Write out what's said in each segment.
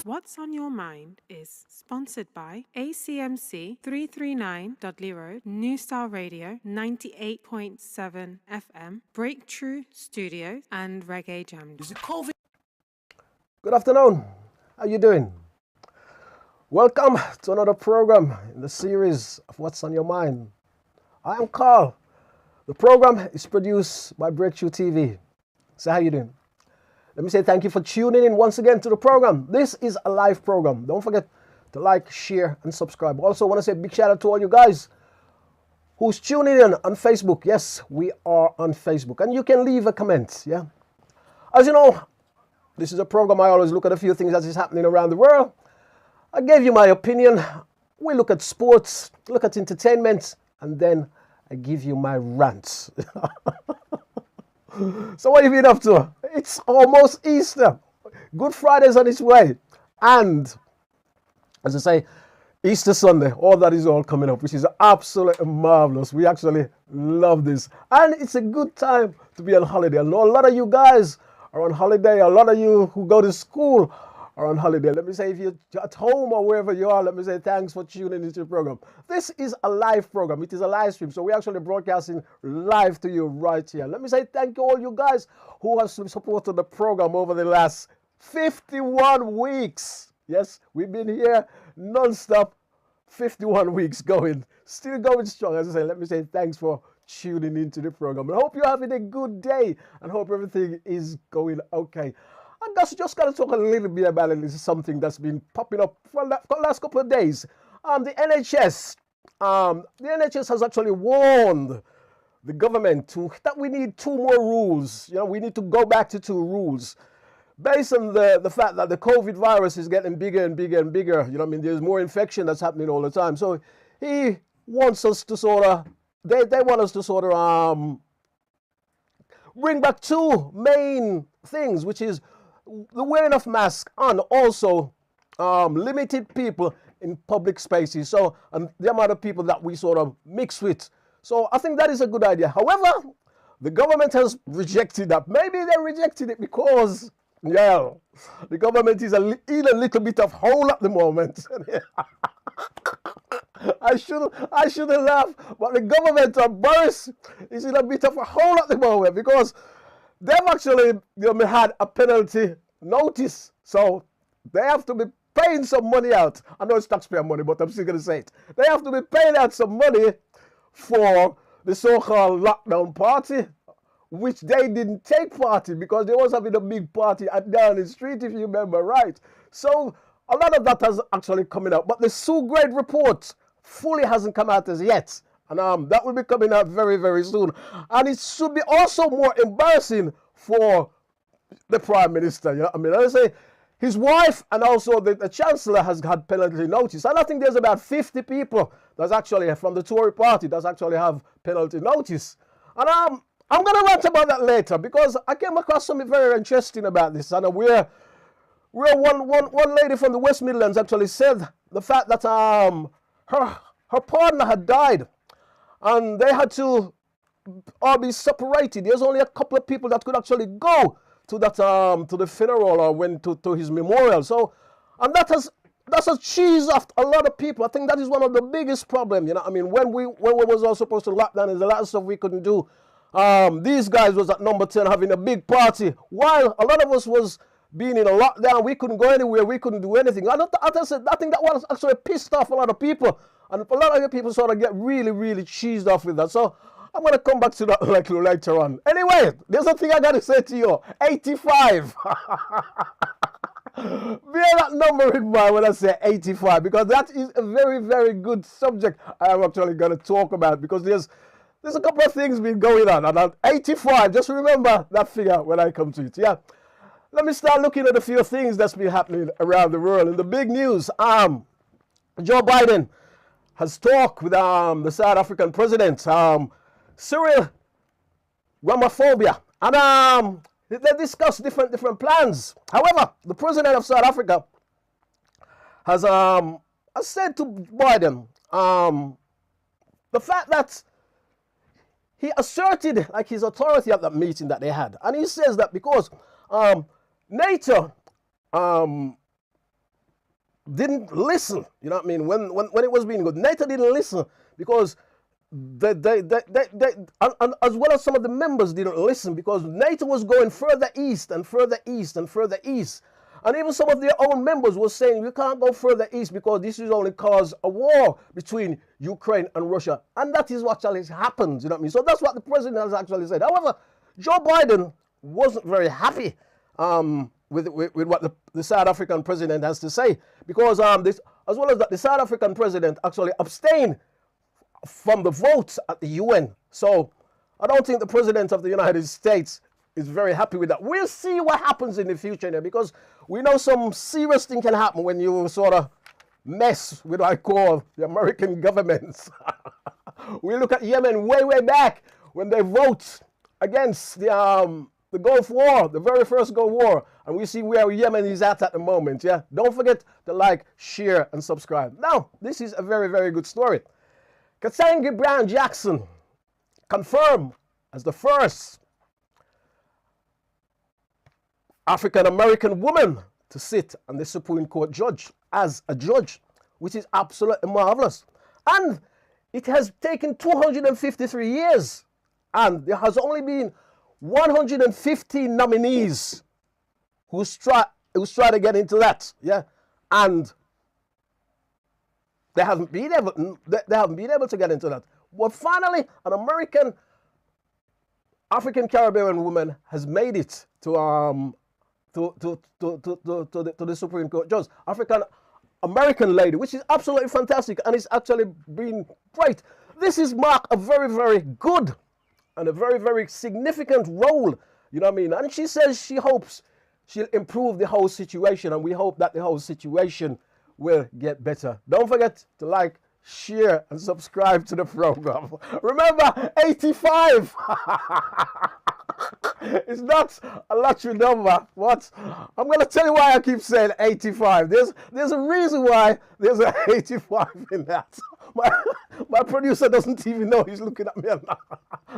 What's on Your Mind is sponsored by ACMC 339.0, New Style Radio 98.7 FM, Breakthrough Studios, and Reggae Jam. Good afternoon. How you doing? Welcome to another program in the series of What's on Your Mind. I am Carl. The program is produced by Breakthrough TV. So how you doing? Let me say thank you for tuning in once again to the program. This is a live program. Don't forget to like, share, and subscribe. Also, want to say a big shout out to all you guys who's tuning in on Facebook. Yes, we are on Facebook. And you can leave a comment, yeah? As you know, this is a program I always look at a few things that is happening around the world. I gave you my opinion. We look at sports, look at entertainment, and then I give you my rants. So what have you been up to? It's almost Easter. Good Friday's on its way. And, as I say, Easter Sunday, all that is all coming up, which is absolutely marvelous. We actually love this. And it's a good time to be on holiday. I know a lot of you guys are on holiday. A lot of you who go to school are on holiday. Let me say, if you're at home or wherever you are, let me say thanks for tuning into the program. This is a live program. It is a live stream. So we're actually broadcasting live to you right here. Let me say thank you all you guys who have supported the program over the last 51 weeks. Yes, we've been here non-stop, 51 weeks going, still going strong. As I say, let me say thanks for tuning into the program. I hope you're having a good day and hope everything is going okay. And that's just going to talk a little bit about it. This is something that's been popping up for the last couple of days. The NHS has actually warned the government that we need 2 more rules. You know, we need to go back to 2 rules. Based on the fact that the COVID virus is getting bigger and bigger and bigger. You know what I mean? There's more infection that's happening all the time. So he wants us to sort of, they want us to sort of bring back 2 main things, which is the wearing of masks and also limited people in public spaces. So the amount of people that we sort of mix with. So I think that is a good idea. However, the government has rejected that. Maybe they rejected it because, yeah, the government is in a little bit of hole at the moment. I shouldn't laugh, but the government of Boris is in a bit of a hole at the moment because they've actually had a penalty notice. So they have to be paying some money out. I know it's taxpayer money, but I'm still going to say it. They have to be paying out some money for the so-called lockdown party, which they didn't take part in because they was having a big party down the street, if you remember right. So a lot of that has actually coming out. But the Sue grade report fully hasn't come out as yet. And that will be coming out very, very soon. And it should be also more embarrassing for the Prime Minister. You know what I mean? I say his wife and also the Chancellor has had penalty notice. And I think there's about 50 people that's actually from the Tory party that's actually have penalty notice. And I'm going to rant about that later because I came across something very interesting about this. And one lady from the West Midlands actually said the fact that her partner had died. And they had to all be separated. There's only a couple of people that could actually go to that to the funeral or went to his memorial. So, and that's a cheese off a lot of people. I think that is one of the biggest problems. You know, I mean, when we was all supposed to lock down, there's a lot of stuff we couldn't do. These guys was at number 10 having a big party, while a lot of us was being in a lockdown. We couldn't go anywhere. We couldn't do anything. I think that was actually pissed off a lot of people. And a lot of you people sort of get really, really cheesed off with that. So I'm going to come back to that later on. Anyway, there's a thing I got to say to you. 85. Bear that number in mind when I say 85. Because that is a very, very good subject I am actually going to talk about. Because there's a couple of things been going on. And at 85, just remember that figure when I come to it. Yeah. Let me start looking at a few things that's been happening around the world. In the big news, Joe Biden has talked with the South African president, Cyril Ramaphosa, and they discussed different plans. However, the president of South Africa has said to Biden the fact that he asserted like his authority at that meeting that they had, and he says that because NATO didn't listen. You know what I mean? When it was being good, NATO didn't listen because and as well as some of the members didn't listen because NATO was going further east and further east and further east. And even some of their own members were saying, we can't go further east because this will only cause a war between Ukraine and Russia. And that is what actually happens, you know what I mean? So that's what the president has actually said. However, Joe Biden wasn't very happy with what the South African president has to say because as well as that, the South African president actually abstained from the votes at the UN. So I don't think the president of the United States is very happy with that. We'll see what happens in the future now because we know some serious thing can happen when you sort of mess with what I call the American governments. We look at Yemen way back when they vote against the Gulf War, the very first Gulf War, and we see where Yemen is at the moment. Yeah, don't forget to like, share, and subscribe. Now, this is a very good story. Cassandra Brown Jackson confirmed as the first African-American woman to sit on the Supreme Court judge as a judge, which is absolutely marvelous. And it has taken 253 years, and there has only been 115 nominees who's try to get into that, yeah, and they haven't been able to get into that. But finally, an American African Caribbean woman has made it to the Supreme Court judge, African American lady, which is absolutely fantastic, and it's actually been great. This is marked a very good and a very significant role, you know what I mean? And she says she hopes she'll improve the whole situation, and we hope that the whole situation will get better. Don't forget to like, share, and subscribe to the program. Remember, 85. It's not a lottery number. What? I'm going to tell you why I keep saying 85. There's a reason why there's an 85 in that. My producer doesn't even know he's looking at me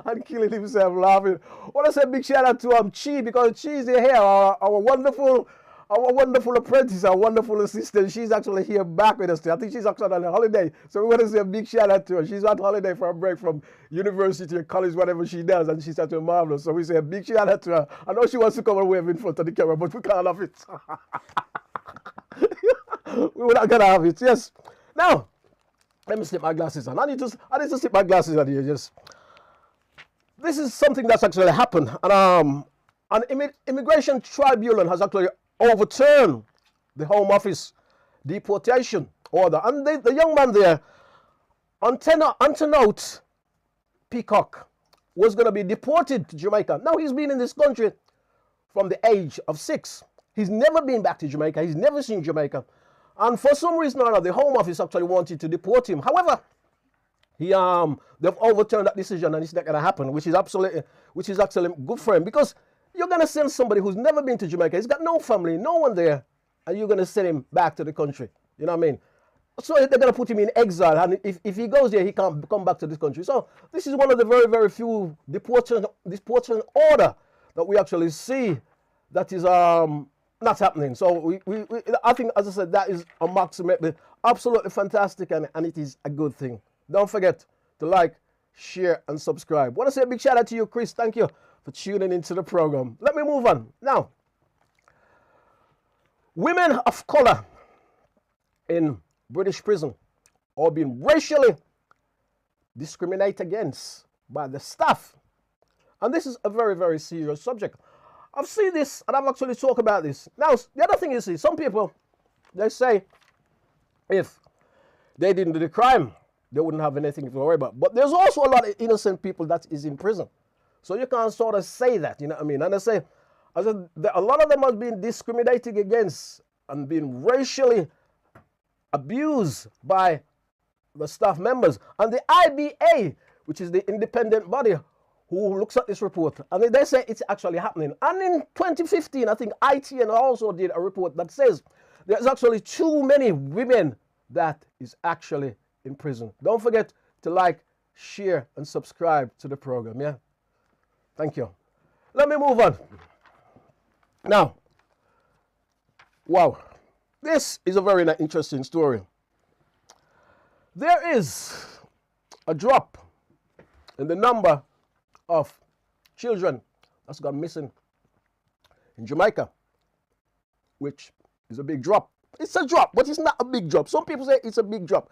and killing himself laughing. I want to say a big shout out to Chi, because Chi's here, our wonderful apprentice, our wonderful assistant. She's actually here back with us today. I think she's actually on a holiday. So we want to say a big shout out to her. She's on holiday for a break from university or college, whatever she does, and she's actually marvelous. So we say a big shout out to her. I know she wants to come and wave in front of the camera, but we can't have it. We're not going to have it. Yes. Now, let me slip my glasses on. I need to slip my glasses on here. Just. This is something that's actually happened. And an immigration tribunal has actually overturned the Home Office deportation order. And the young man there, Antonote Peacock, was going to be deported to Jamaica. Now, he's been in this country from the age of 6. He's never been back to Jamaica. He's never seen Jamaica. And for some reason or another, the Home Office actually wanted to deport him. However, they've overturned that decision, and it's not going to happen, which is actually good for him, because you're going to send somebody who's never been to Jamaica. He's got no family, no one there, and you're going to send him back to the country. You know what I mean? So they're going to put him in exile, and if he goes there, he can't come back to this country. So this is one of the very few deportation order that we actually see that is not happening. So I think, as I said, that is absolutely fantastic, and it is a good thing. Don't forget to like, share, and subscribe. I want to say a big shout out to you, Chris. Thank you for tuning into the program. Let me move on. Now, women of color in British prison are being racially discriminated against by the staff. And this is a very serious subject. I've seen this, and I've actually talked about this. Now, the other thing is, some people, they say if they didn't do the crime, they wouldn't have anything to worry about. But there's also a lot of innocent people that is in prison. So you can't sort of say that, you know what I mean? And I said a lot of them are being discriminated against and being racially abused by the staff members. And the IBA, which is the independent body who looks at this report, and they say it's actually happening. And in 2015, I think ITN also did a report that says there's actually too many women that is actually in prison. Don't forget to like, share, and subscribe to the program, yeah? Thank you. Let me move on. Now, wow. This is a very interesting story. There is a drop in the number of children that's gone missing in Jamaica, which is a big drop. It's a drop, but it's not a big drop. Some people say it's a big drop,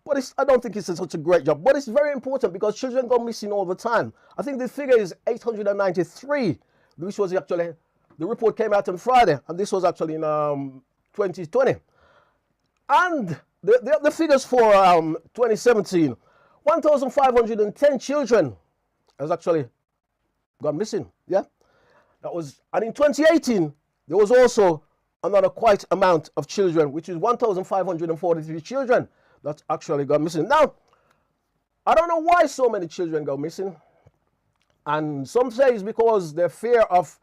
but I don't think it's such a great drop. But it's very important because children go missing all the time. I think the figure is 893, which was actually, the report came out on Friday, and this was actually in 2020. And the figures for 2017, 1,510 children has actually gone missing. Yeah, that was, and in 2018 there was also another quite amount of children, which is 1,543 children that actually got missing. Now, I don't know why so many children go missing, and some say it's because their fear of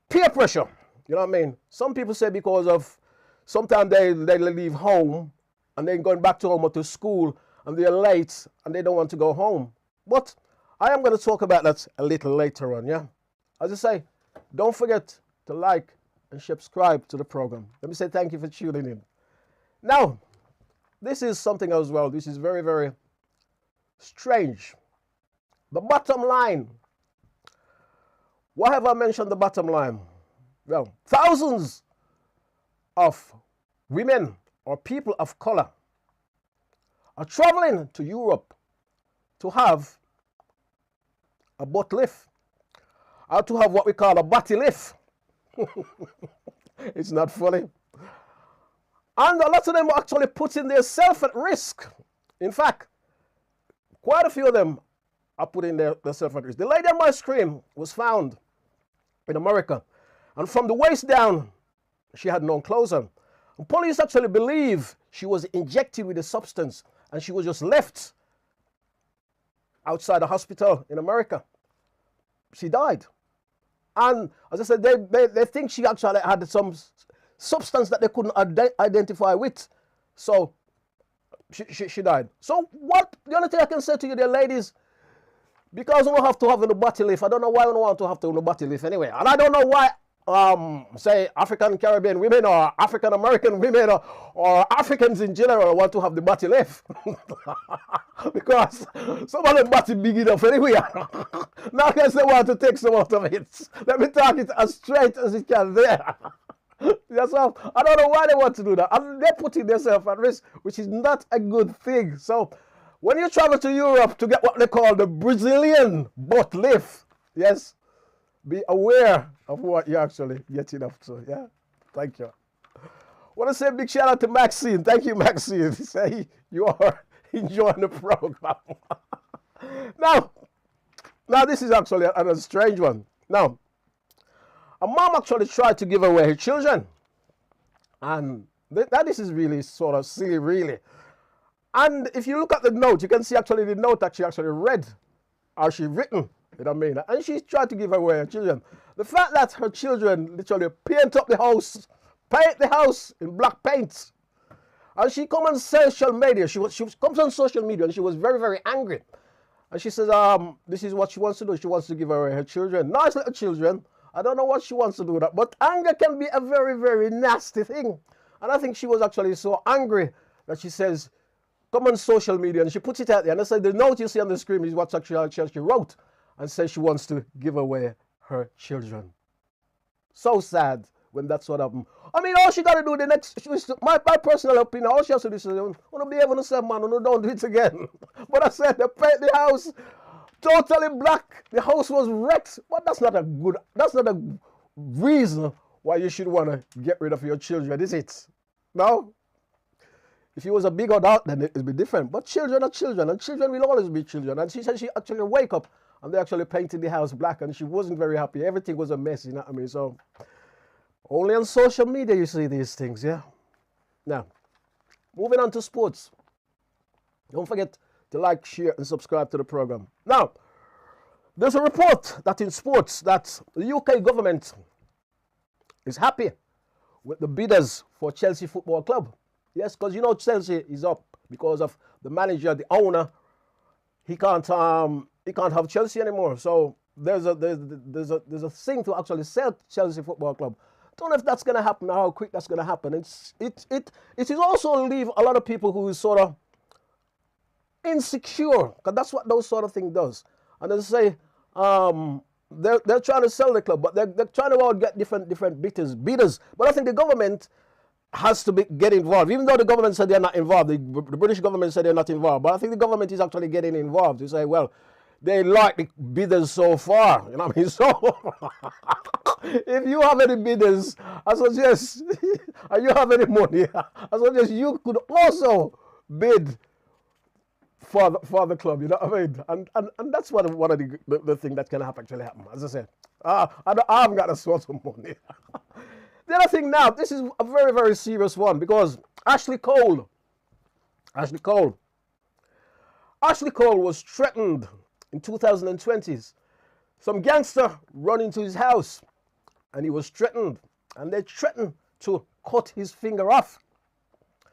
peer pressure. You know what I mean? Some people say because of sometimes they leave home and then going back to home or to school and they're late and they don't want to go home. But I am going to talk about that a little later on, yeah? As I say, don't forget to like and subscribe to the program. Let me say thank you for tuning in. Now, this is something as well. This is very, very strange. The bottom line. Why have I mentioned the bottom line? Well, thousands of women or people of color are traveling to Europe to have a butt lift, or to have what we call a body lift. It's not funny. And a lot of them are actually putting themselves at risk. In fact, quite a few of them are putting themselves at risk. The lady on my screen was found in America, and from the waist down, she had no clothes on. And police actually believe she was injected with a substance, and she was just left outside the hospital in America. She died. And as I said, they think she actually had some substance that they couldn't identify with. So she died. So what, the only thing I can say to you there, ladies, because we don't have to have a body lift, I don't know why we don't want to have to have a body lift anyway. And I don't know why say African Caribbean women or African American women or Africans in general want to have the body lift. Because some of them body big enough anyway. Now I guess they want to take some out of it. Let me talk it as straight as it can there. That's all. I don't know why they want to do that. And they're putting themselves at risk, which is not a good thing. So when you travel to Europe to get what they call the Brazilian butt lift, yes, be aware of what you're actually getting up to. Yeah, thank you. I want to say a big shout out to Maxine. Thank you, Maxine. Say you are enjoying the program. Now this is actually a strange one. Now, a mom actually tried to give away her children, and this is really sort of silly, really. And if you look at the note, you can see actually the note that she actually read, or she written. You know what I mean? And she tried to give away her children. The fact that her children literally paint the house in black paint. And she comes on social media. She comes on social media and she was very, very angry. And she says, this is what she wants to do. She wants to give away her children. Nice little children. I don't know what she wants to do with that. But anger can be a very, very nasty thing. And I think she was actually so angry that she says, come on social media. And she puts it out there. And I said, the note you see on the screen is what actually she wrote. And says she wants to give away her children. So sad when that's what happened. I mean, all she got to do the next, my personal opinion, all she has to do is, I want to be able to say, man, don't do it again. But I said, they paint the house totally black. The house was wrecked. But that's not a reason why you should want to get rid of your children, is it? No? If it was a big adult, then it would be different. But children are children, and children will always be children. And she said she actually wake up, and they actually painted the house black, and she wasn't very happy. Everything was a mess, you know what I mean? So, only on social media you see these things, yeah? Now, moving on to sports. Don't forget to like, share, and subscribe to the program. Now, there's a report that in sports that the UK government is happy with the bidders for Chelsea Football Club. Yes, because you know Chelsea is up because of the manager, the owner. He can't have Chelsea anymore. So there's a thing to actually sell Chelsea Football Club Don't know if that's going to happen or how quick that's going to happen. It is also leave a lot of people who is sort of insecure, because that's what those sort of thing does. And they say they're trying to sell the club, but they're trying to all get different bidders. But I think the government has to get involved, even though the government said they're not involved. The British government said they're not involved, but I think the government is actually getting involved to say, well, they like the bidders so far. You know what I mean? So if you have any bidders, I suggest, and you have any money, I suggest you could also bid for the club. You know what I mean? And that's one of the things that can actually happen. As I said, I haven't got a source of money. The other thing now, this is a very, very serious one, because Ashley Cole was threatened in 2020. Some gangster run into his house and he was threatened, and they threatened to cut his finger off.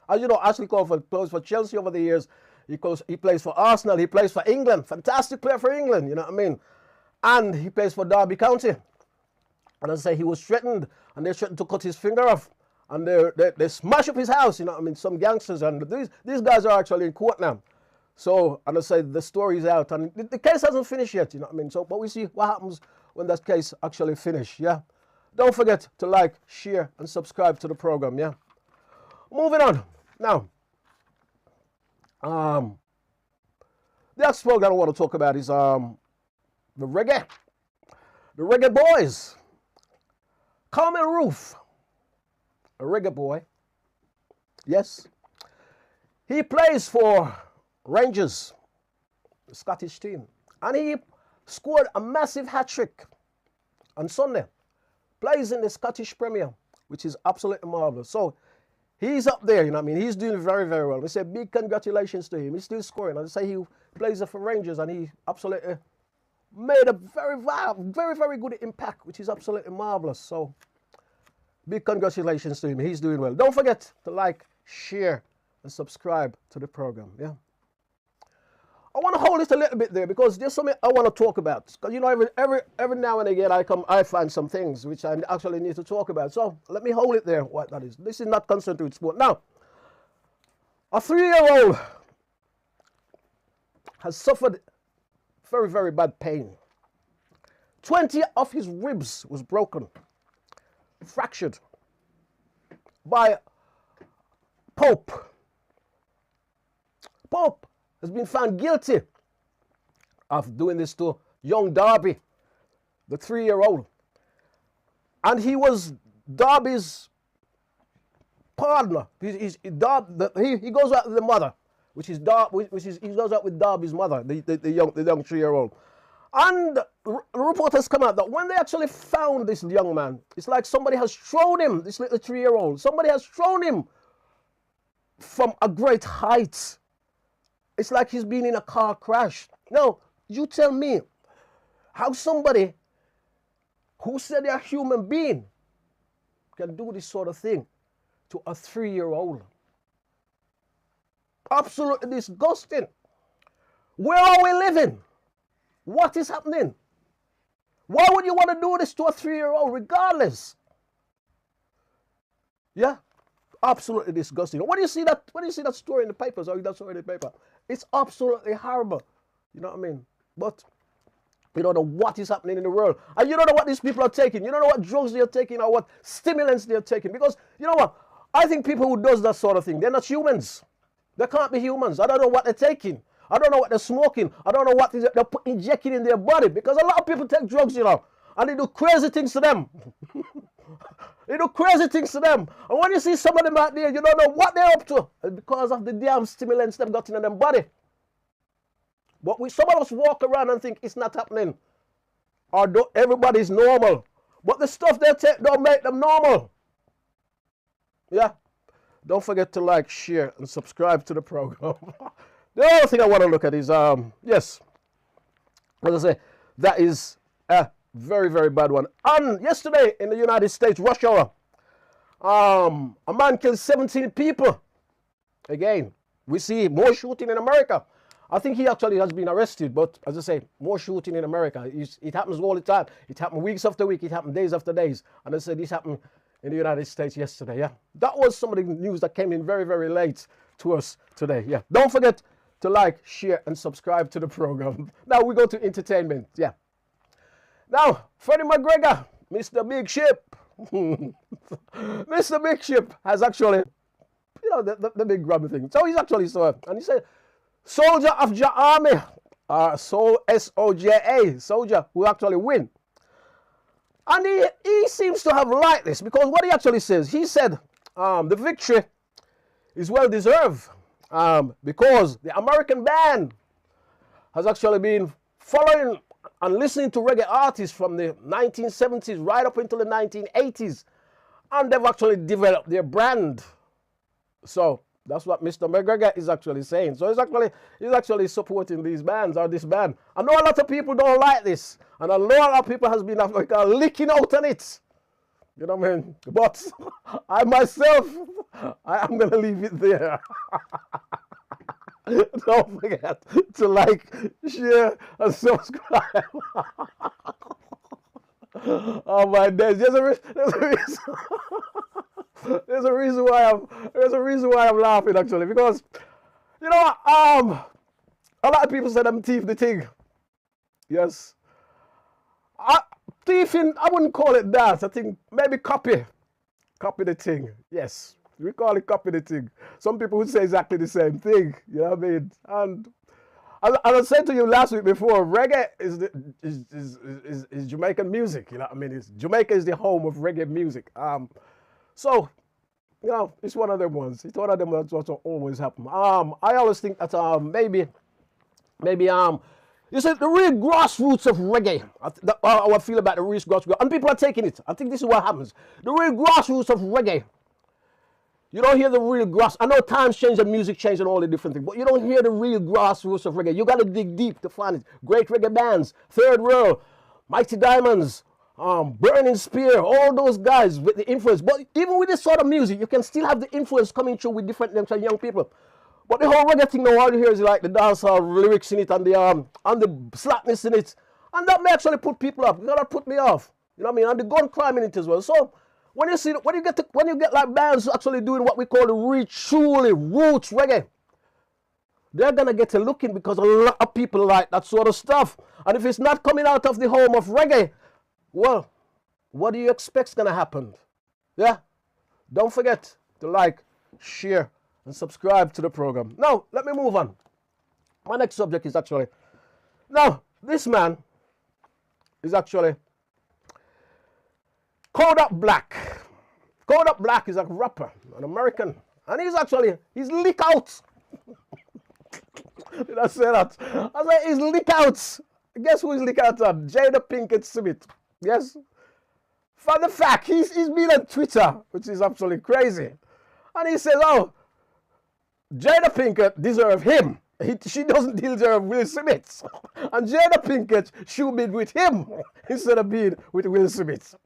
As you know, Ashley Cole plays for Chelsea over the years. He plays for Arsenal. He plays for England. Fantastic player for England, you know what I mean? And he plays for Derby County. And as I say, he was threatened, and they threatened to cut his finger off. And they smash up his house, you know what I mean? Some gangsters, and these guys are actually in court now. So, and I say the story's out, and the case hasn't finished yet, you know what I mean? So, but we see what happens when that case actually finishes, yeah? Don't forget to like, share, and subscribe to the program, yeah? Moving on. Now, the next program I want to talk about is the reggae boys. Carmen Roof, a reggae boy, yes. He plays for Rangers, the Scottish team, and he scored a massive hat-trick on Sunday. Plays in the Scottish Premier, which is absolutely marvelous. So he's up there, you know what I mean? He's doing very, very well. We say big congratulations to him. He's still scoring. As I say, he plays for Rangers, and he absolutely made a very, very good impact, which is absolutely marvelous. So big congratulations to him. He's doing well. Don't forget to like, share, and subscribe to the program, yeah? I want to hold it a little bit there, because there's something I want to talk about. Because, you know, every now and again I find some things which I actually need to talk about. So let me hold it there, what that is. This is not concerned with sport. Now, a 3-year-old has suffered very, very bad pain. 20 of his ribs was broken, fractured by Pope. Pope has been found guilty of doing this to young Darby, the 3-year-old. And he was Darby's partner. He goes out with the mother, he goes out with Darby's mother, the young 3-year-old. And the report has come out that when they actually found this young man, it's like somebody has thrown him, this little 3-year-old, somebody has thrown him from a great height. It's like he's been in a car crash. Now, you tell me how somebody who said they're a human being can do this sort of thing to a 3-year-old. Absolutely disgusting. Where are we living? What is happening? Why would you want to do this to a 3-year-old regardless? Yeah? Absolutely disgusting. When you see that story in the papers, or that story in the paper, it's absolutely horrible. You know what I mean? But you don't know what is happening in the world. And you don't know what these people are taking. You don't know what drugs they're taking or what stimulants they're taking. Because, you know what? I think people who does that sort of thing, they're not humans. They can't be humans. I don't know what they're taking. I don't know what they're smoking. I don't know what they're injecting in their body. Because a lot of people take drugs, you know, and they do crazy things to them. They do crazy things to them. And when you see some of them out there, you don't know what they're up to. It's because of the damn stimulants they've got in their body. But some of us walk around and think it's not happening. Or everybody's normal. But the stuff they take don't make them normal. Yeah? Don't forget to like, share, and subscribe to the program. The other thing I want to look at is, yes, as I say, that is a very, very bad one. And yesterday in the United States, rush hour, a man killed 17 people. Again, we see more shooting in America. I think he actually has been arrested, but as I say, more shooting in America. It happens all the time. It happens weeks after week. It happens days after days. And I said this happened in the United States yesterday. Yeah, that was some of the news that came in very, very late to us today. Yeah, don't forget to like, share, and subscribe to the program. Now we go to entertainment. Yeah. Now, Freddie McGregor, Mr. Big Ship. Mr. Big Ship has actually, you know, the big grubby thing. So he's actually and he said, soldier of your army, S-O-J-A, soldier who actually win. And he seems to have liked this, because what he actually says, he said the victory is well deserved, because the American band has actually been following and listening to reggae artists from the 1970s right up until the 1980s, and they've actually developed their brand. So that's what Mr. McGregor is actually saying. So he's actually supporting these bands, or this band. I know a lot of people don't like this, and I know a lot of people has been like licking out on it. You know what I mean? But I myself, I'm gonna leave it there. Don't forget to like, share, and subscribe. Oh my days! There's a reason why I'm laughing, actually, because you know a lot of people said I'm thief the thing. Yes, thiefing, I wouldn't call it that. I think maybe copy the thing. Yes, we call it copy the thing. Some people would say exactly the same thing. You know what I mean? And as I said to you last week before, reggae is Jamaican music. You know what I mean? Jamaica is the home of reggae music. So, you know, it's one of them ones. It's one of them that's what always happen. I always think that maybe you said the real grassroots of reggae. How I feel about the real grassroots, and people are taking it. I think this is what happens. The real grassroots of reggae. You don't hear the real grass. I know times change and music change and all the different things, but you don't hear the real grassroots of reggae. You got to dig deep to find it. Great reggae bands, Third World, Mighty Diamonds, Burning Spear, all those guys with the influence. But even with this sort of music, you can still have the influence coming through with different young people. But the whole reggae thing now, all you hear is like the dancehall lyrics in it and the slackness in it. And that may actually put people off. That'll put me off. You know what I mean? And the gun crime in it as well. So when you get like bands actually doing what we call the real truly roots reggae, they're gonna get a look in, because a lot of people like that sort of stuff. And if it's not coming out of the home of reggae, well, what do you expect's gonna happen? Yeah? Don't forget to like, share, and subscribe to the program. Now, let me move on. My next subject is actually, now, this man is actually Kodak Black. Kodak Black is a rapper, an American, and he's leak out. Did I say that? I said he's leak out. Guess who is leak out on? Jada Pinkett Smith. Yes? For the fact, he's been on Twitter, which is absolutely crazy. And he says, oh, Jada Pinkett deserves him. She doesn't deserve Will Smith. And Jada Pinkett should be with him instead of being with Will Smith.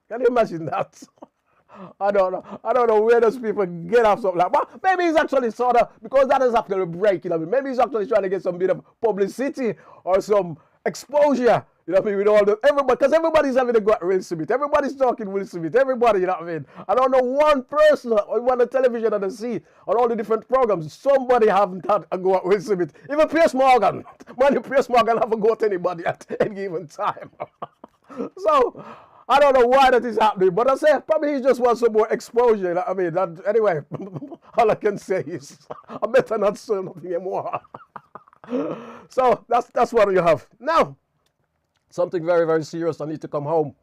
Can you imagine that? I don't know where those people get off something like that. But maybe he's actually sort of, because that is actually breaking. I mean, maybe he's actually trying to get some bit of publicity or some exposure. You know what I mean? With all because everybody's having a go at Will Smith. Everybody's talking Will Smith. Everybody, you know what I mean? I don't know one person on the television that I see on all the different programs. Somebody haven't had a go at Will Smith. Even Piers Morgan. Man, Piers Morgan haven't got anybody at any given time. So I don't know why that is happening, but I say probably he just wants some more exposure. You know what I mean? Anyway, all I can say is I better not say nothing anymore. So that's what you have. Now, something very, very serious. I need to come home.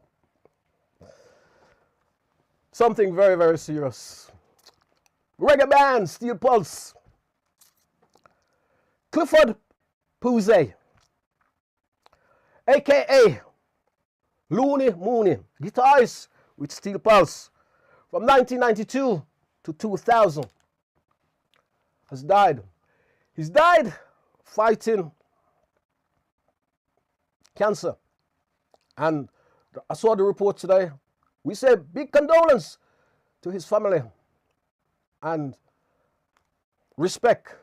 Something very, very serious. Reggae band, Steel Pulse. Clifford Pouze, a.k.a. Looney Mooney, guitarist with Steel Pulse from 1992 to 2000, has died. He's died fighting cancer. And I saw the report today. We say big condolence to his family and respect.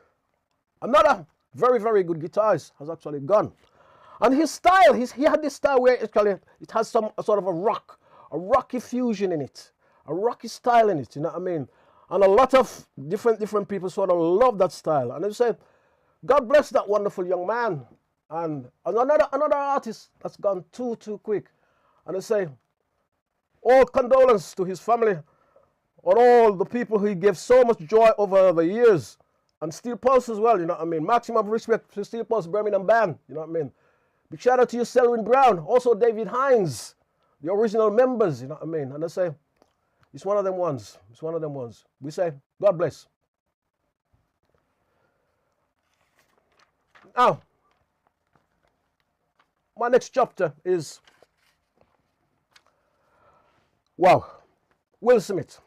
Another very, very good guitarist has actually gone. And his style, he had this style where it has some sort of a rocky fusion in it. a rocky style in it, you know what I mean? And a lot of different people sort of love that style. And they say, God bless that wonderful young man. And another artist that's gone too quick. And they say, all condolence to his family and all the people who he gave so much joy over the years. And Steel Pulse as well, you know what I mean? Maximum respect to Steel Pulse Birmingham Band, you know what I mean? Big shout out to you, Selwyn Brown. Also David Hines, the original members, you know what I mean? And they say, it's one of them ones. It's one of them ones. We say, God bless. Now, my next chapter is, wow, Will Smith.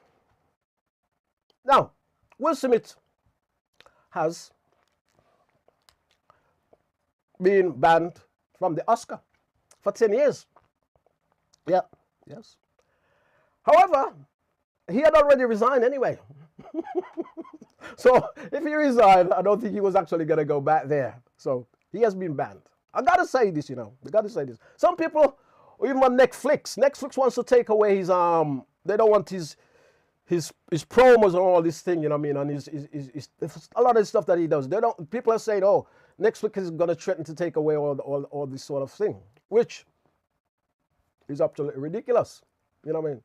Now, Will Smith has been banned from the Oscar for 10 years. Yeah, yes. However, he had already resigned anyway. So if he resigned, I don't think he was actually going to go back there. So he has been banned. I got to say this, you know. I got to say this. Some people, or even on Netflix wants to take away his, they don't want his promos and all this thing, you know what I mean? And a lot of the stuff that he does. They don't. People are saying, oh, Netflix is going to threaten to take away all this sort of thing, which is absolutely ridiculous. You know what I mean?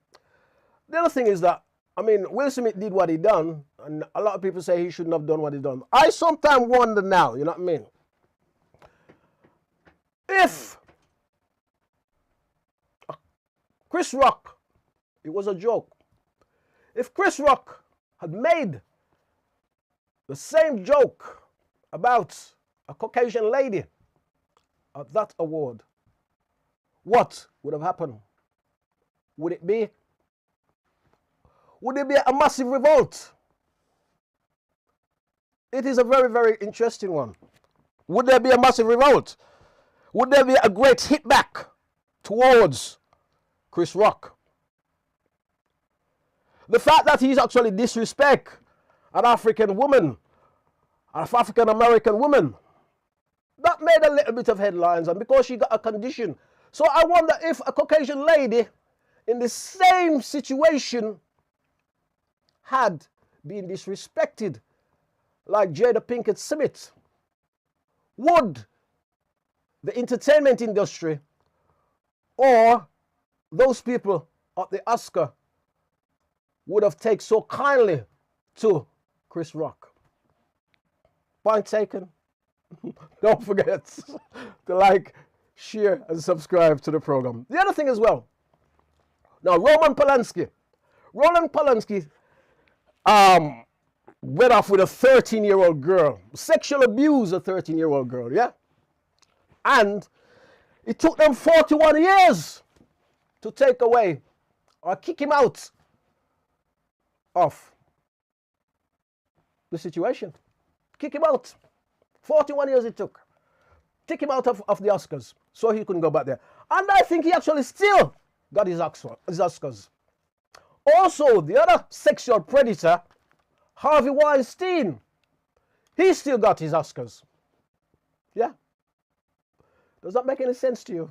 The other thing is that, I mean, Will Smith did what he done, and a lot of people say he shouldn't have done what he done. I sometimes wonder now, you know what I mean? If Chris Rock, it was a joke. If Chris Rock had made the same joke about a Caucasian lady at that award, what would have happened? Would there be a massive revolt? It is a very, very interesting one. Would there be a massive revolt? Would there be a great hit back towards Chris Rock? The fact that he's actually disrespect an African woman, an African American woman, that made a little bit of headlines, and because she got a condition. So I wonder if a Caucasian lady in the same situation had been disrespected like Jada Pinkett Smith, would the entertainment industry or those people at the Oscar would have taken so kindly to Chris Rock? Point taken. Don't forget to like, share, and subscribe to the program. The other thing as well. Now, Roman Polanski went off with a 13-year-old girl, sexual abuse a 13-year-old girl, yeah? And it took them 41 years to take away or kick him out of the situation. Kick him out. 41 years it took. Take him out of the Oscars so he couldn't go back there. And I think he actually still got his Oscars. Also, the other sexual predator, Harvey Weinstein, he still got his Oscars. Yeah. Does that make any sense to you?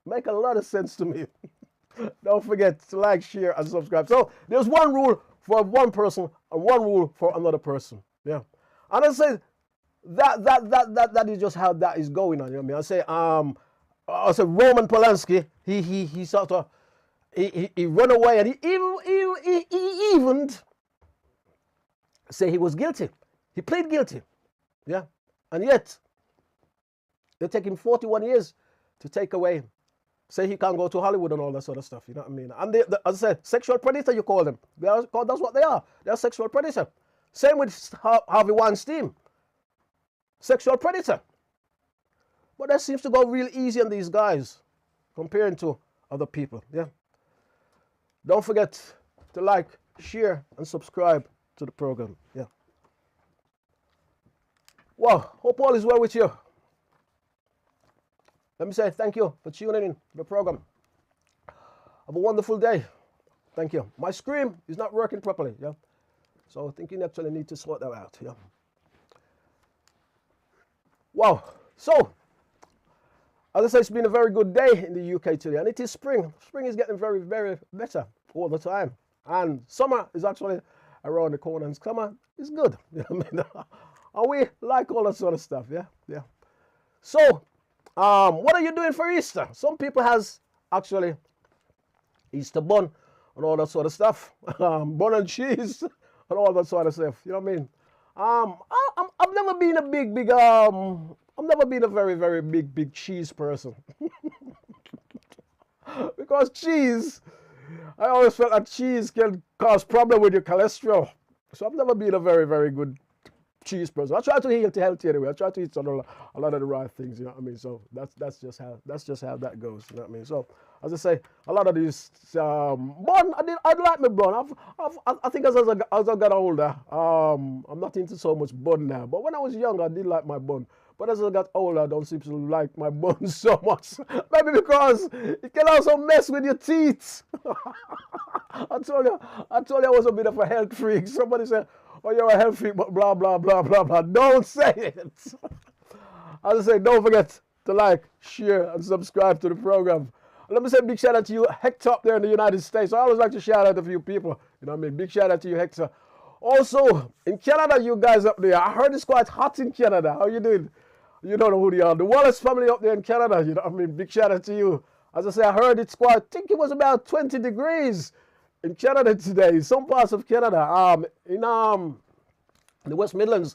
Make a lot of sense to me. Don't forget to like, share, and subscribe. So there's one rule for one person and one rule for another person. Yeah. And I say that is just how that is going on. You know what I mean? I say Roman Polanski, he sort of he run away, and he even say he was guilty. He plead guilty. Yeah. And yet they're taking 41 years to take away, say he can't go to Hollywood and all that sort of stuff. You know what I mean? And as I said, sexual predator, you call them. That's what they are. They're sexual predator. Same with Harvey Weinstein. Sexual predator. But that seems to go real easy on these guys comparing to other people. Yeah. Don't forget to like, share, and subscribe to the program. Yeah. Well, hope all is well with you. Let me say thank you for tuning in to the program. Have a wonderful day. Thank you. My screen is not working properly. Yeah. So I think you actually need to sort that out. Yeah. Wow. So, as I say, it's been a very good day in the UK today, and it is spring. Spring is getting very, very better all the time. And summer is actually around the corner, and summer is good. You know what I mean? And we like all that sort of stuff, yeah? Yeah. So, what are you doing for Easter? Some people has actually Easter bun and all that sort of stuff. Bun and cheese and all that sort of stuff. You know what I mean? I've never been a I've never been a very, very big cheese person. Because cheese, I always felt that cheese can cause problem with your cholesterol. So I've never been a very, very good cheese person. I try to eat healthy anyway. I try to eat a lot of the right things, you know what I mean? So that's just how that goes, you know what I mean? So as I say, a lot of these bun, I'd like my bun. I think as I got older, I'm not into so much bun now. But when I was younger, I did like my bun. But as I got older, I don't seem to like my bun so much. Maybe because it can also mess with your teeth. I told you I was a bit of a health freak. Somebody said, "Oh, you're a health freak," but blah, blah, blah, blah, blah. Don't say it. As I say, don't forget to like, share, and subscribe to the program. Let me say a big shout out to you, Hector, up there in the United States. I always like to shout out a few people. You know what I mean? Big shout out to you, Hector. Also, in Canada, you guys up there, I heard it's quite hot in Canada. How you doing? You don't know who they are. The Wallace family up there in Canada, you know what I mean? Big shout out to you. As I say, I heard it's quite, I think it was about 20 degrees in Canada today. Some parts of Canada. In the West Midlands,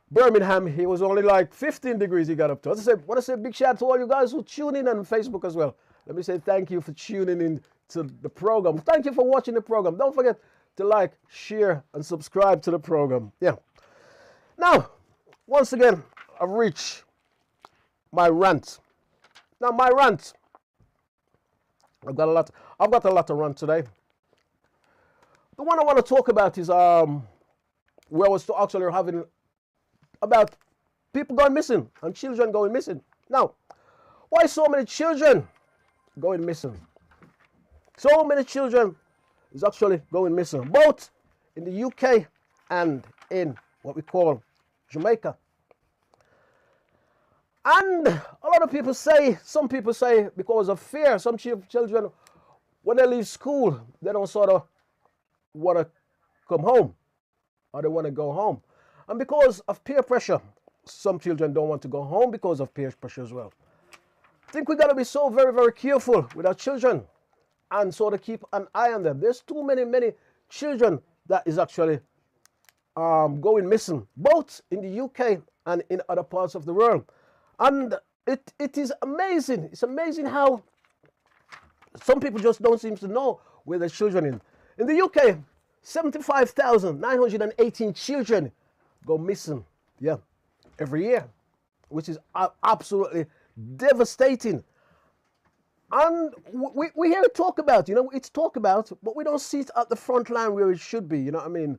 Birmingham, it was only like 15 degrees he got up to. As I said, I want to say a big shout out to all you guys who tune in on Facebook as well. Let me say thank you for tuning in to the program. Thank you for watching the program. Don't forget to like, share, and subscribe to the program. Yeah. Now, once again, I've reached my rant. Now, my rant, I've got a lot to rant today. The one I want to talk about is where I was actually having about people going missing and children going missing. Now, why so many children going missing? So many children is actually going missing, both in the UK and in what we call Jamaica. And a lot of people say, some people say because of fear, some children, when they leave school, they don't sort of want to come home or they want to go home. And because of peer pressure, some children don't want to go home because of peer pressure as well. I think we got to be so very, very careful with our children and sort of keep an eye on them. There's too many children that is actually going missing, both in the UK and in other parts of the world. And it is amazing. It's amazing how some people just don't seem to know where their children are. In the UK, 75,918 children go missing, yeah, every year, which is absolutely devastating. And we hear it talk about, it's talk about, but we don't see it at the front line where it should be, you know what I mean?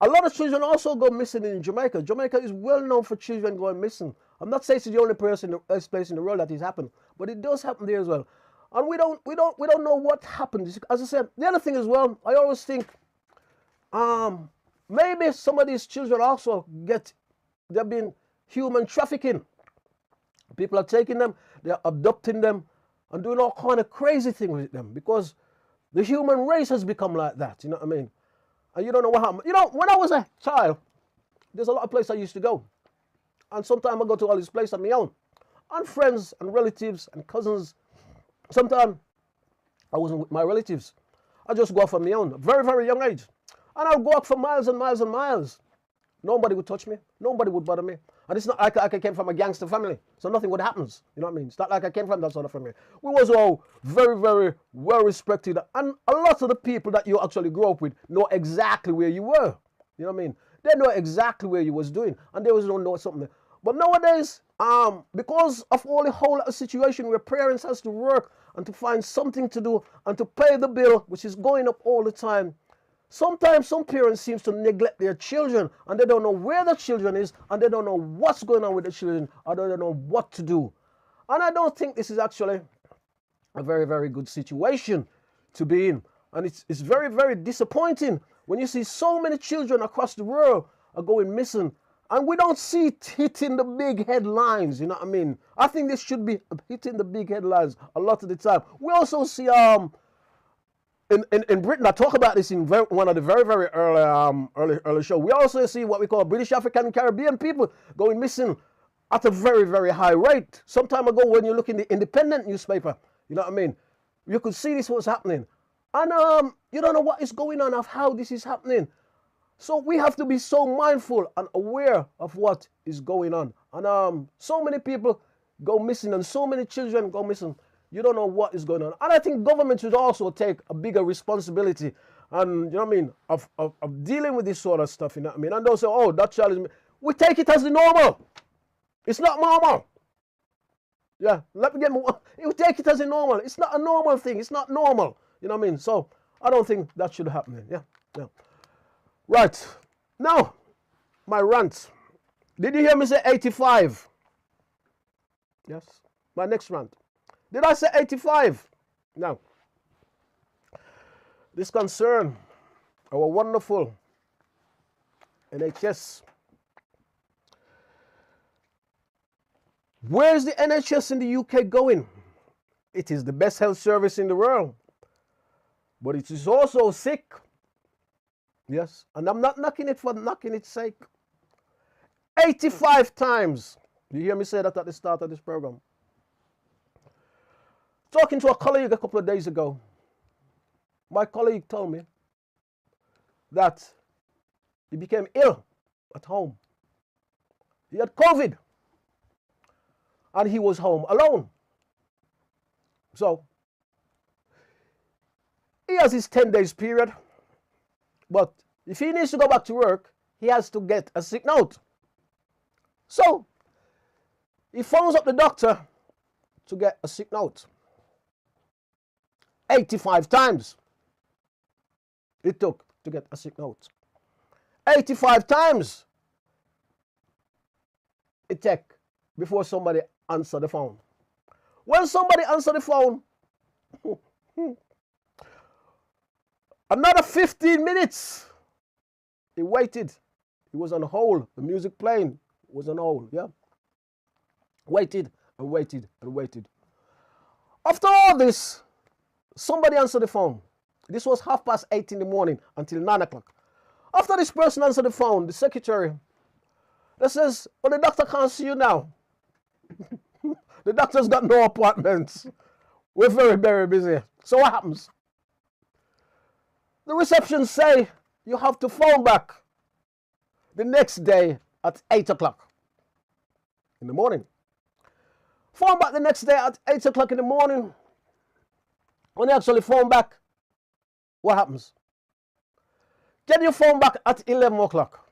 A lot of children also go missing in Jamaica. Jamaica is well known for children going missing. I'm not saying it's the only place in the world that has happened, but it does happen there as well. And we don't know what happened. As I said, the other thing as well, I always think maybe some of these children also they're being human trafficking. People are taking them, they're abducting them, and doing all kind of crazy things with them because the human race has become like that. You know what I mean? And you don't know what happened. When I was a child, there's a lot of places I used to go. And sometimes I go to all these places on my own. And friends and relatives and cousins. Sometimes I wasn't with my relatives. I just go off on my own, very, very young age. And I'll go up for miles and miles and miles. Nobody would touch me. Nobody would bother me. And it's not like I came from a gangster family, so nothing would happen. You know what I mean? It's not like I came from that sort of family. We was all very, very well respected. And a lot of the people that you actually grew up with know exactly where you were. You know what I mean? They know exactly where you was doing. And they always don't know something. But nowadays, because of all the whole situation where parents has to work and to find something to do and to pay the bill, which is going up all the time, sometimes some parents seem to neglect their children and they don't know where the children is and they don't know what's going on with the children or they don't know what to do. And I don't think this is actually a very, very good situation to be in. And it's very, very disappointing when you see so many children across the world are going missing and we don't see it hitting the big headlines, you know what I mean? I think this should be hitting the big headlines a lot of the time. We also see in in Britain, I talk about this in one of the very, very early show. We also see what we call British, African, and Caribbean people going missing at a very, very high rate. Some time ago, when you look in the Independent newspaper, you know what I mean, you could see this was happening. And you don't know what is going on, of how this is happening. So we have to be so mindful and aware of what is going on. And so many people go missing, and so many children go missing. You don't know what is going on. And I think government should also take a bigger responsibility, and you know what I mean, of dealing with this sort of stuff, you know what I mean. And they'll say, oh, that child is... We take it as the normal. It's not normal. Yeah, let me get more. You take it as a normal. It's not a normal thing. It's not normal. You know what I mean? So I don't think that should happen. Yeah, yeah. Right. Now, my rant. Did you hear me say 85? Yes. My next rant. Did I say 85? No. This concern our wonderful NHS. Where is the NHS in the UK going? It is the best health service in the world, but it is also sick. Yes, and I'm not knocking it for knocking its sake. 85 times. You hear me say that at the start of this program. Talking to a colleague a couple of days ago, my colleague told me that he became ill at home. He had COVID. And he was home alone. So, he has his 10 days period. But if he needs to go back to work, he has to get a sick note. So, he phones up the doctor to get a sick note. 85 times it took to get a sick note. 85 times it took before somebody answered the phone. When somebody answered the phone, another 15 minutes, he waited. He was on hold. The music playing was on hold, yeah? Waited and waited and waited. After all this, somebody answered the phone. This was 8:30 in the morning until 9 o'clock. After this person answered the phone, the secretary, that says, well, the doctor can't see you now. The doctor's got no appointments. We're very, very busy. So what happens? The reception say you have to phone back the next day at 8 o'clock in the morning. Phone back the next day at 8 o'clock in the morning. When you actually phone back, what happens? Get your phone back at 11 o'clock.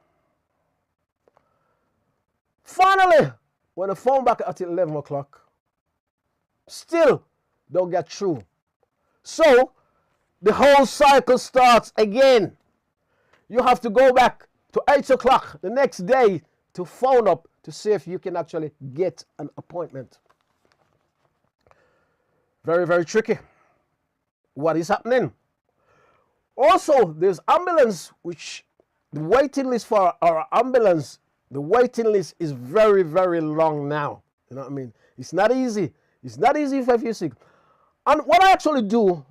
Finally, when the phone back at 11 o'clock, still don't get through. So, the whole cycle starts again. You have to go back to 8 o'clock the next day to phone up to see if you can actually get an appointment. Very, very tricky. What is happening? Also, there's ambulance, which the waiting list for our ambulance, the waiting list is very, very long now. You know what I mean? It's not easy. It's not easy if you're sick. And what I actually do,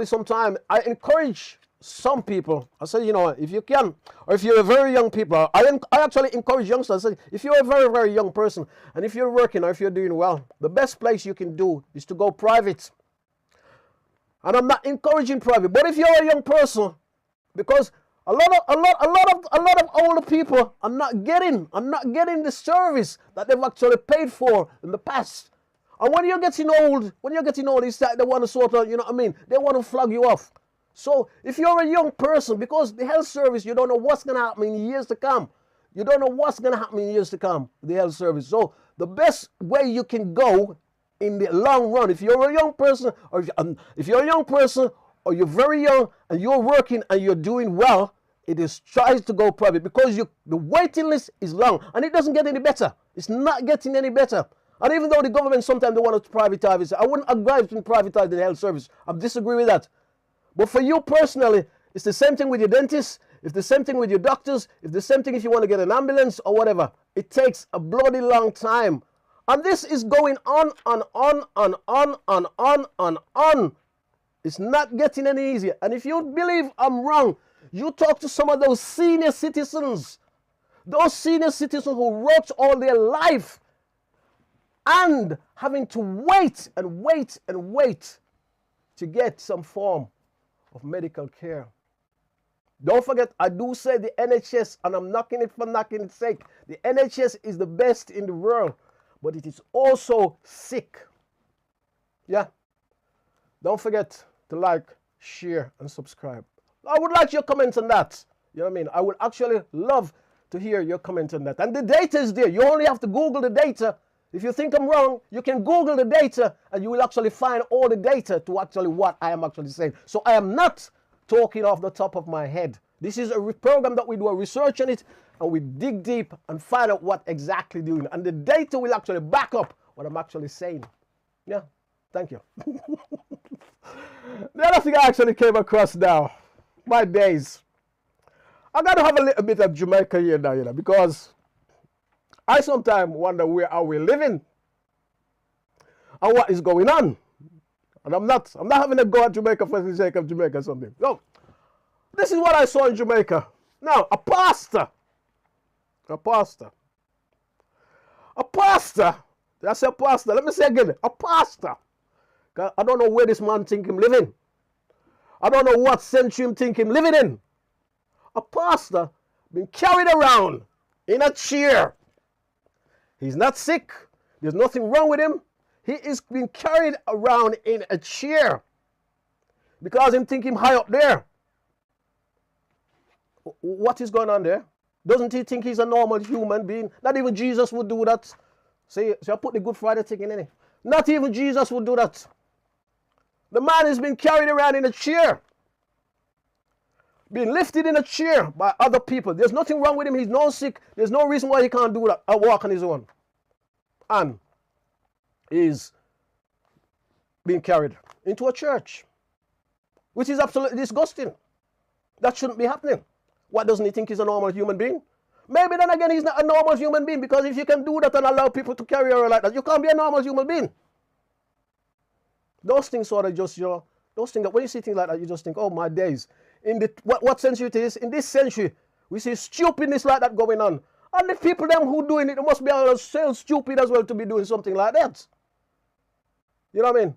sometimes I encourage some people. I say, you know, if you can, or if you're a very young people, I actually encourage youngsters. I say, if you're a very, very young person, and if you're working or if you're doing well, the best place you can do is to go private. And I'm not encouraging private, but if you're a young person, because a lot of older people are not getting the service that they've actually paid for in the past. And when you're getting old, it's like they want to sort of, you know what I mean? They want to flag you off. So if you're a young person, because the health service, you don't know what's going to happen in years to come. You don't know what's going to happen in years to come, the health service. So the best way you can go in the long run, if you're a young person, or if you're a young person, or you're very young and you're working and you're doing well, it is try to go private, because the waiting list is long and it doesn't get any better. It's not getting any better. And even though the government sometimes they want to privatize it, I wouldn't agree to privatize the health service. I disagree with that. But for you personally, it's the same thing with your dentist, it's the same thing with your doctors, it's the same thing if you want to get an ambulance or whatever. It takes a bloody long time. And this is going on and on and on and on and on. It's not getting any easier. And if you believe I'm wrong, you talk to some of those senior citizens who worked all their life and having to wait and wait and wait to get some form of medical care. Don't forget, I do say the NHS, and I'm knocking it for knocking its sake. The NHS is the best in the world, but it is also sick. Yeah. Don't forget to like, share, and subscribe. I would like your comments on that. You know what I mean? I would actually love to hear your comment on that. And the data is there. You only have to Google the data. If you think I'm wrong, you can Google the data and you will actually find all the data to actually what I am actually saying. So I am not talking off the top of my head. This is a program that we do a research on it and we dig deep and find out what exactly doing. And the data will actually back up what I'm actually saying. Yeah, thank you. The other thing I actually came across now, my days. I got to have a little bit of Jamaica here now, you know, because I sometimes wonder where are we living and what is going on. And I'm not having a go at Jamaica for the sake of Jamaica or something. No, this is what I saw in Jamaica. Now, a pastor. I say pastor. Let me say again, a pastor. I don't know where this man think him living. I don't know what century him think him living in. A pastor being carried around in a chair. He's not sick. There's nothing wrong with him. He is being carried around in a chair because him think him high up there. What is going on there? Doesn't he think he's a normal human being? Not even Jesus would do that. See, so I put the Good Friday thing in it. Not even Jesus would do that. The man is being carried around in a chair. Being lifted in a chair by other people. There's nothing wrong with him. He's not sick. There's no reason why he can't do that. Walk on his own. And is being carried into a church, which is absolutely disgusting. That shouldn't be happening. What, doesn't he think he's a normal human being? Maybe then again he's not a normal human being, because if you can do that and allow people to carry around like that, you can't be a normal human being. Those things sort of just, you know, those things that when you see things like that, you just think, oh my days. In the what century it is? In this century, we see stupidness like that going on. And the people them who doing it, they must be so stupid as well to be doing something like that. You know what I mean?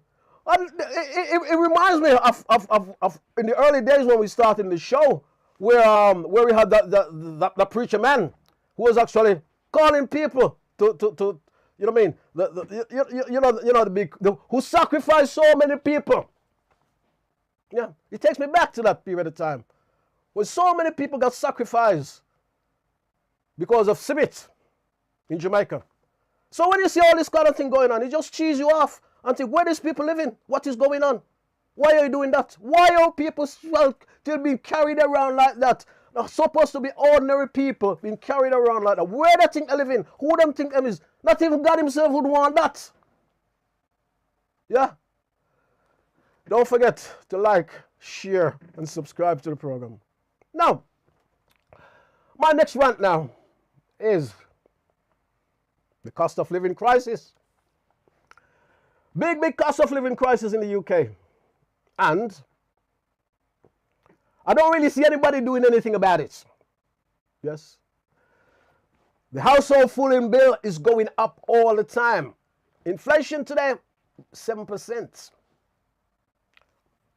And it reminds me of in the early days when we started the show, where we had the preacher man who was actually calling people to you know what I mean? Who sacrificed so many people. Yeah, it takes me back to that period of time when so many people got sacrificed because of Sibit in Jamaica. So when you see all this kind of thing going on, it just cheese you off and think, where these people living? What is going on? Why are you doing that? Why are people still being carried around like that? They're supposed to be ordinary people being carried around like that. Where they think they living? Who them think them is? Not even God himself would want that. Yeah? Don't forget to like, share, and subscribe to the program. Now, my next rant now is the cost of living crisis. Big cost of living crisis in the UK. And I don't really see anybody doing anything about it. Yes. The household food bill is going up all the time. Inflation today, 7%.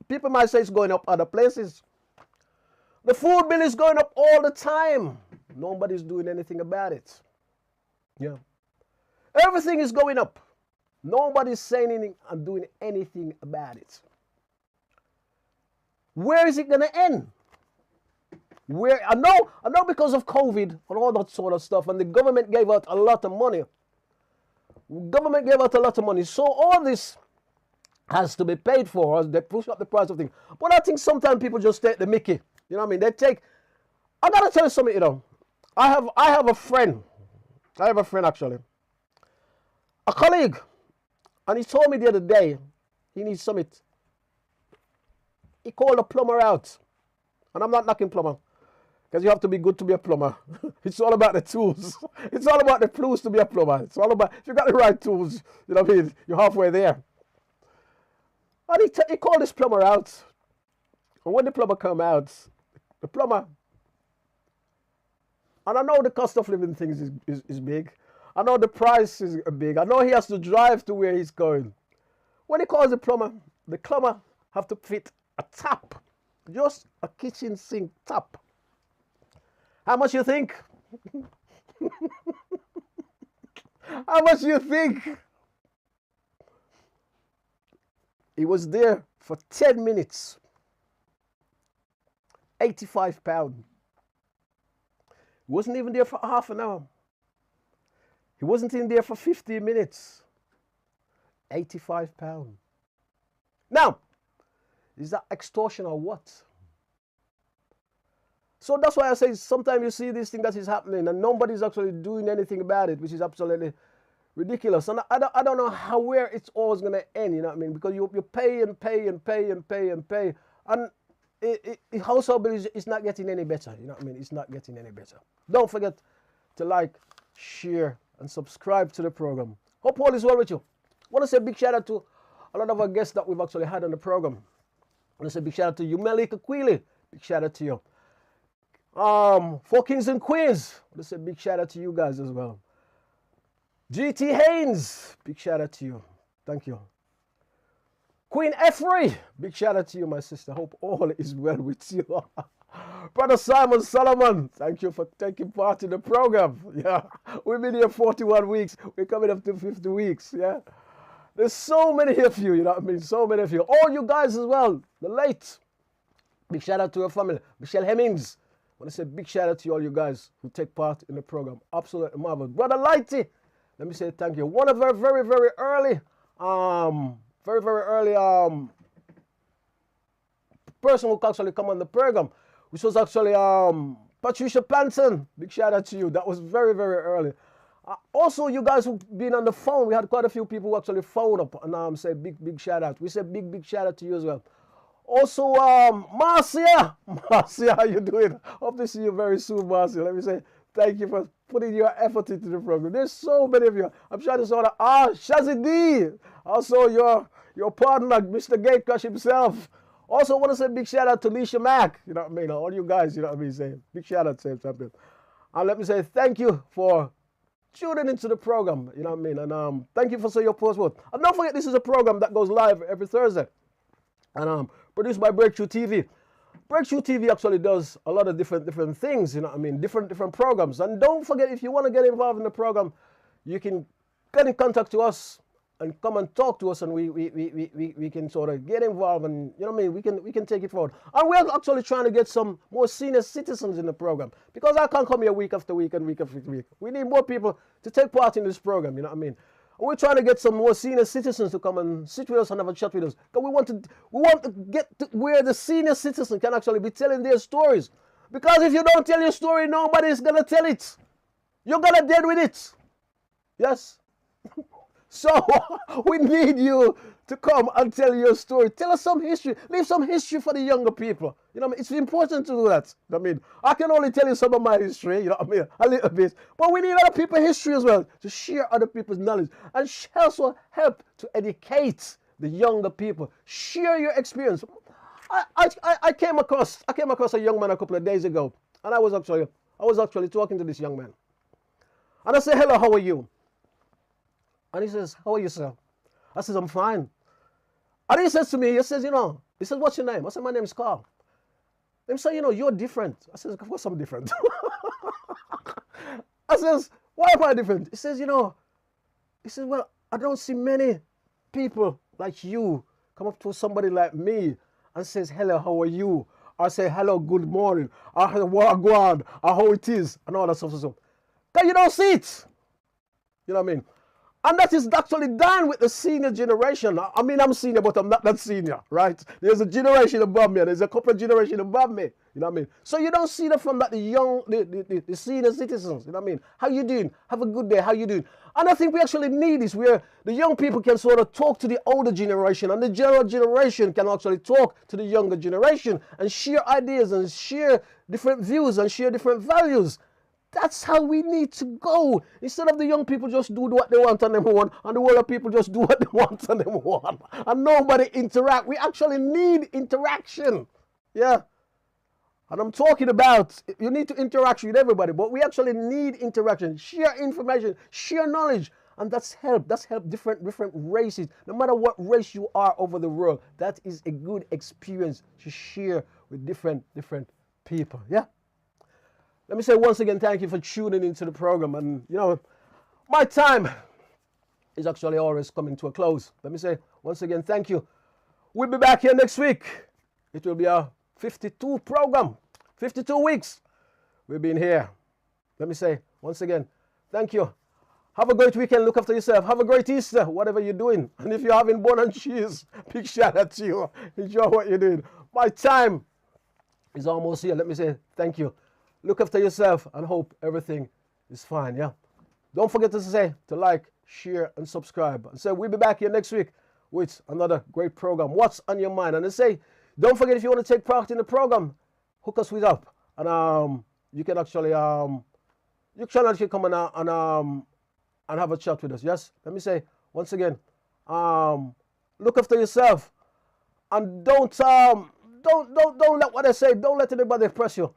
People might say it's going up other places. The food bill is going up all the time. Nobody's doing anything about it. Yeah. Everything is going up. Nobody's saying anything and doing anything about it. Where is it going to end? Where I know because of COVID and all that sort of stuff, and the government gave out a lot of money. So all this has to be paid for as they push up the price of things. But I think sometimes people just take the mickey. You know what I mean? I gotta tell you something, you know. I have a friend actually. A colleague. And he told me the other day he needs something. He called a plumber out. And I'm not knocking plumber, because you have to be good to be a plumber. It's all about the tools. It's all about the tools to be a plumber. It's all about, if you got the right tools, you know what I mean, you're halfway there. And he called this plumber out. And when the plumber come out, the plumber, and I know the cost of living things is big. I know the price is big. I know he has to drive to where he's going. When he calls the plumber have to fit a tap. Just a kitchen sink tap. How much you think? How much you think? He was there for 10 minutes. £85. He wasn't even there for half an hour. He wasn't in there for 15 minutes. £85. Now, is that extortion or what? So that's why I say sometimes you see this thing that is happening and nobody's actually doing anything about it, which is absolutely ridiculous. And I don't know where it's always going to end, you know what I mean? Because you pay and pay and pay and pay and pay. And the household bill is not getting any better, you know what I mean? It's not getting any better. Don't forget to like, share, and subscribe to the program. Hope all is well with you. I want to say a big shout out to a lot of our guests that we've actually had on the program. I want to say a big shout out to you, Melika Queely. Big shout out to you. For Kings and Queens, I want to say a big shout out to you guys as well. GT Haynes, big shout out to you. Thank you. Queen Efrey, big shout out to you, my sister. Hope all is well with you. Brother Simon Solomon, thank you for taking part in the program. Yeah, we've been here 41 weeks. We're coming up to 50 weeks. Yeah, there's so many of you, you know what I mean? So many of you. All you guys as well, the late. Big shout out to your family. Michelle Hemmings. I want to say big shout out to all you guys who take part in the program. Absolutely marvelous. Brother Lighty, let me say thank you. One of our very, very early, person who actually come on the program, which was actually Patricia Planson. Big shout out to you. That was very, very early. Also, you guys who've been on the phone, we had quite a few people who actually phoned up and say big shout out. We say big shout out to you as well. Also, Marcia, how you doing? Hope to see you very soon, Marcia. Let me say thank you for putting your effort into the program. There's so many of you. I'm trying to sort of, Shazzy D. Also, your partner, Mr. Gatecrash himself. Also, I want to say big shout out to Leisha Mack. You know what I mean? All you guys, you know what I mean? Say big shout out to him, champion. And let me say thank you for tuning into the program. You know what I mean? And thank you for your post vote. And don't forget, this is a program that goes live every Thursday. And produced by Breakthrough TV. Breakthrough TV actually does a lot of different things, you know what I mean? Different programs. And don't forget, if you want to get involved in the program, you can get in contact to us and come and talk to us, and we can sort of get involved, and you know what I mean, we can take it forward. And we're actually trying to get some more senior citizens in the program, because I can't come here week after week and week after week. We need more people to take part in this program, you know what I mean? And we're trying to get some more senior citizens to come and sit with us and have a chat with us. Because we want to get to where the senior citizen can actually be telling their stories. Because if you don't tell your story, nobody's gonna tell it. You're gonna deal with it. Yes. So we need you to come and tell your story. Tell us some history. Leave some history for the younger people. You know what I mean? It's important to do that. You know what I mean? I can only tell you some of my history, you know what I mean? A little bit. But we need other people's history as well, to share other people's knowledge. And also help to educate the younger people. Share your experience. I came across a young man a couple of days ago. And I was actually talking to this young man. And I said, hello, how are you? And he says, how are you, sir? I says, I'm fine. And he says to me, he says, what's your name? I said, my name is Carl. He said, you're different. I says, of course I'm different. I says, why am I different? He says, well, I don't see many people like you come up to somebody like me and says, hello, how are you? Or say, hello, good morning. Or wagwan, or how it is, and all that stuff. Because you don't see it. You know what I mean? And that is actually done with the senior generation. I mean, I'm senior, but I'm not that senior, right? There's a generation above me, and there's a couple of generations above me. You know what I mean? So you don't see that from that the senior citizens. You know what I mean? How you doing? Have a good day. How you doing? And I think we actually need this, where the young people can sort of talk to the older generation, and the general generation can actually talk to the younger generation and share ideas and share different views and share different values. That's how we need to go. Instead of the young people just do what they want and them want, and the older people just do what they want and them want, and nobody interact. We actually need interaction. Yeah. And I'm talking about, you need to interact with everybody, but we actually need interaction. Share information, share knowledge. And that's help. That's help different races. No matter what race you are over the world, that is a good experience to share with different people. Yeah. Let me say once again, thank you for tuning into the program. And, you know, my time is actually always coming to a close. Let me say once again, thank you. We'll be back here next week. It will be a 52 program, 52 weeks we've been here. Let me say once again, thank you. Have a great weekend. Look after yourself. Have a great Easter, whatever you're doing. And if you're having bun and cheese, big shout out to you. Enjoy what you're doing. My time is almost here. Let me say thank you. Look after yourself and hope everything is fine, yeah? Don't forget to like, share, and subscribe. And say we'll be back here next week with another great program. What's on your mind? And say, don't forget, if you want to take part in the program, hook us with up. And you can actually come and have a chat with us. Yes? Let me say once again, look after yourself. And don't let what I say, don't let anybody press you.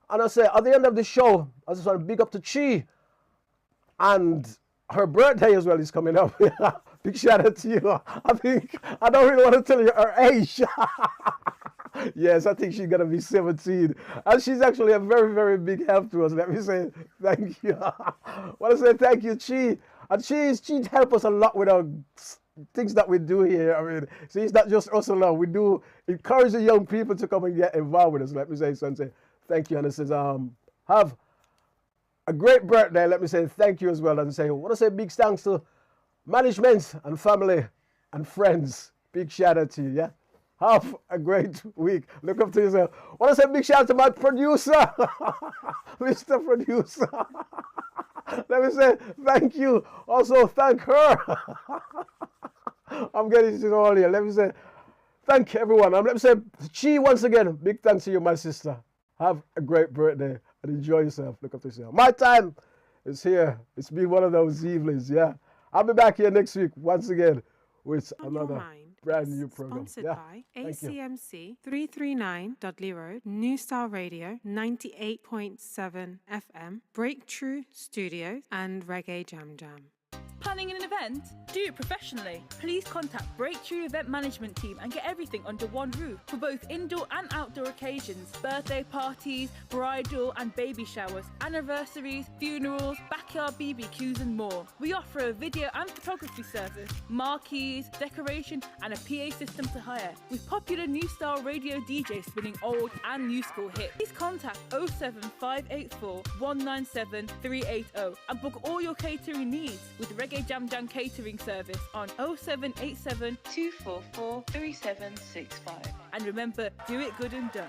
And I say, at the end of the show, I just want to big up to Chi. And her birthday as well is coming up. Big shout out to you. I don't really want to tell you her age. Yes, I think she's going to be 17. And she's actually a very, very big help to us. Let me say thank you. I want to say thank you, Chi. And she's helped us a lot with our things that we do here. I mean, see, it's not just us alone. We do encourage the young people to come and get involved with us. Let me say something. Thank you. And it says, have a great birthday. Let me say thank you as well. And say, I want to say big thanks to management and family and friends. Big shout out to you, yeah? Have a great week. Look up to yourself. I want to say big shout out to my producer, Mr. Producer. Let me say thank you. Also, thank her. I'm getting it all here. Let me say thank everyone. Let me say, Chi, once again, big thanks to you, my sister. Have a great birthday and enjoy yourself. Look after yourself. My time is here. It's been one of those evenings, yeah. I'll be back here next week once again with another brand new program. Sponsored by ACMC 339 Dudley Road, New Style Radio 98.7 FM, Breakthrough Studios, and Reggae Jam Jam. Planning an event? Do it professionally. Please contact Breakthrough Event Management Team and get everything under one roof for both indoor and outdoor occasions, birthday parties, bridal and baby showers, anniversaries, funerals, backyard BBQs and more. We offer a video and photography service, marquees, decoration and a PA system to hire, with popular New Style Radio DJs spinning old and new school hits. Please contact 07584 197 380 and book all your catering needs with Reggae Jam Jam catering service on 0787 244 3765. And remember, do it good and done.